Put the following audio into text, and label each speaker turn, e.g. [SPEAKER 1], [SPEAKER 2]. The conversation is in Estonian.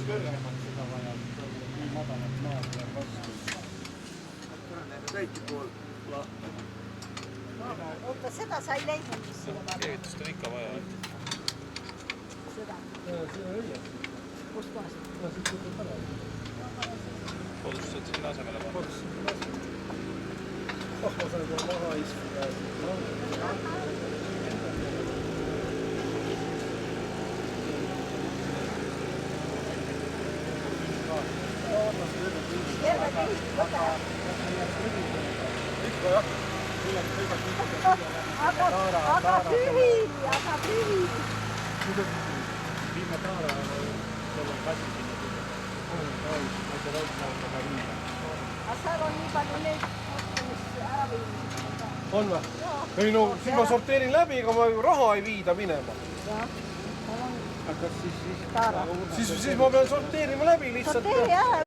[SPEAKER 1] kõrgemat seda vaja, nii madalat maad tuleb vastu.
[SPEAKER 2] Täiti pool lahti.
[SPEAKER 3] Oota, seda sa ei leidnud, mis selle vaja?
[SPEAKER 4] Keevitust on ikka vaja.
[SPEAKER 3] Seda.
[SPEAKER 1] See on õies.
[SPEAKER 3] Kust kohast?
[SPEAKER 1] Siit võtab ära.
[SPEAKER 4] Kodustused sinna asemele panna.
[SPEAKER 1] Ma saan kohe maha istuda.
[SPEAKER 3] Terve kõik, võta.
[SPEAKER 1] Ikka jah.
[SPEAKER 3] Aga pühi.
[SPEAKER 1] Viime taara selle kassi sinna.
[SPEAKER 3] Aga seal on nii palju neid, mis ära viimised.
[SPEAKER 1] On või? Ei no, siis ma sorteerin läbi, aga ma raha ei viida minema.
[SPEAKER 3] Jah, seal on
[SPEAKER 1] Kas siis
[SPEAKER 3] taara.
[SPEAKER 1] Siis ma pean sorteerima läbi lihtsalt.
[SPEAKER 3] Sorteeri ära.